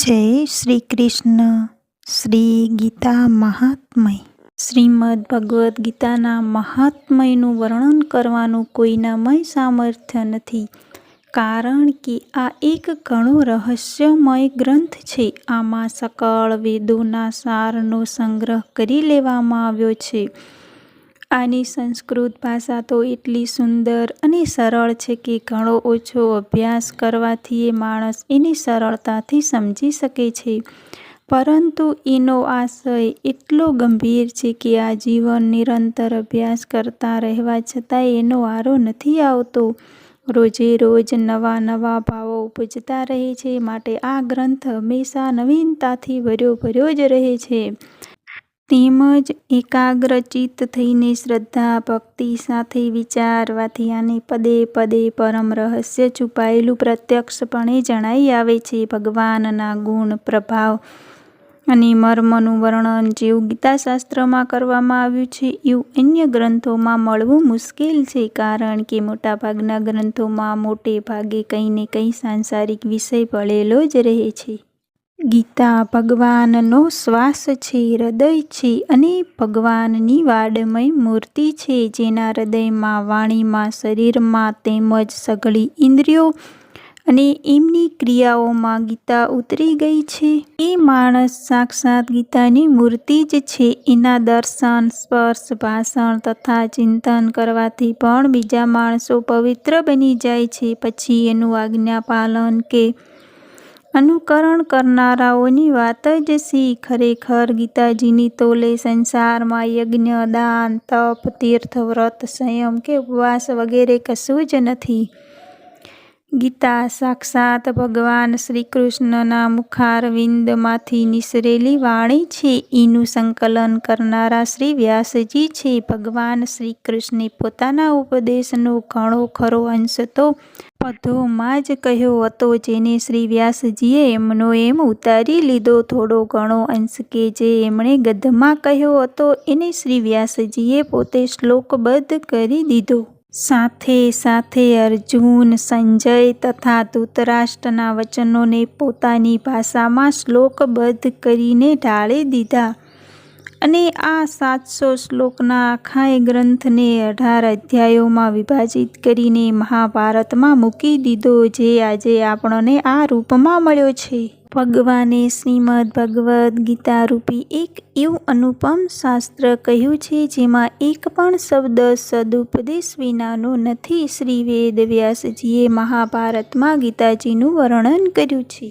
જય શ્રી કૃષ્ણ. શ્રી ગીતા મહાત્મય. શ્રીમદ ભગવદ્ ગીતાના મહાત્મયનું વર્ણન કરવાનું કોઈનામય સામર્થ્ય નથી, કારણ કે આ એક ઘણો રહસ્યમય ગ્રંથ છે. આમાં સકળ વેદોના સારનો સંગ્રહ કરી લેવામાં આવ્યો છે. આની સંસ્કૃત ભાષા તો એટલી સુંદર અને સરળ છે કે ઘણો ઓછો અભ્યાસ કરવાથી એ માણસ એને સરળતાથી સમજી શકે છે, પરંતુ એનો આશય એટલો ગંભીર છે કે આ જીવન નિરંતર અભ્યાસ કરતા રહેવા છતાંય એનો વારો નથી આવતો. રોજે રોજ નવા નવા ભાવો ઉપજતા રહે છે, માટે આ ગ્રંથ હંમેશા નવીનતાથી ભર્યો જ રહે છે. તેમજ એકાગ્રચિત્ત થઈને શ્રદ્ધા ભક્તિ સાથે વિચારવાથી આને પદે પદે પરમ રહસ્ય છુપાયેલું પ્રત્યક્ષપણે જણાઈ આવે છે. ભગવાનના ગુણ, પ્રભાવ અને મર્મનું વર્ણન જેવું ગીતાશાસ્ત્રમાં કરવામાં આવ્યું છે, એવું અન્ય ગ્રંથોમાં મળવું મુશ્કેલ છે, કારણ કે મોટાભાગના ગ્રંથોમાં મોટે ભાગે કંઈ ને કંઈ સાંસારિક વિષય ભળેલો જ રહે છે. ગીતા ભગવાનનો શ્વાસ છે, હૃદય છે અને ભગવાનની વાડમય મૂર્તિ છે, જેના હૃદયમાં, વાણીમાં, શરીરમાં તેમજ સઘળી ઇન્દ્રિયો અને એમની ક્રિયાઓમાં ગીતા ઉતરી ગઈ છે. એ માણસ સાક્ષાત ગીતાની મૂર્તિ જ છે. એના દર્શન, સ્પર્શ, ભાષણ તથા ચિંતન કરવાથી પણ બીજા માણસો પવિત્ર બની જાય છે. પછી એનું આજ્ઞાપાલન કે અનુકરણ કરનારાઓની વાત જ શી! ખરેખર ગીતાજીની તોલે સંસારમાં યજ્ઞ, દાન, તપ, તીર્થ, વ્રત, સંયમ કે ઉપવાસ વગેરે કશું જ નથી. ગીતા સાક્ષાત ભગવાન શ્રીકૃષ્ણના મુખારવિંદમાંથી નિસરેલી વાણી છે. એનું સંકલન કરનારા શ્રી વ્યાસજી છે. ભગવાન શ્રીકૃષ્ણે પોતાના ઉપદેશનો ઘણો ખરો અંશ તો પદોમાં જ કહ્યો હતો, જેને શ્રી વ્યાસજીએ એમનો એમ ઉતારી લીધો. થોડો ઘણો અંશ કે જે એમણે ગદ્યમાં કહ્યો હતો, એને શ્રી વ્યાસજીએ પોતે શ્લોકબદ્ધ કરી દીધો. સાથે સાથે અર્જુન, સંજય તથા ધૃતરાષ્ટ્રના વચનોને પોતાની ભાષામાં શ્લોકબદ્ધ કરીને ઢાળી દીધા અને આ 700 શ્લોકના આખાય ગ્રંથને 18 અધ્યાયોમાં વિભાજિત કરીને મહાભારતમાં મૂકી દીધો, જે આજે આપણને આ રૂપમાં મળ્યો છે. ભગવાને શ્રીમદ ભગવદ્ ગીતા રૂપી એક એવું અનુપમ શાસ્ત્ર કહ્યું છે, જેમાં એક પણ શબ્દ સદુપદેશ વિનાનો નથી. શ્રી વેદ વ્યાસજીએ મહાભારતમાં ગીતાજીનું વર્ણન કર્યું છે.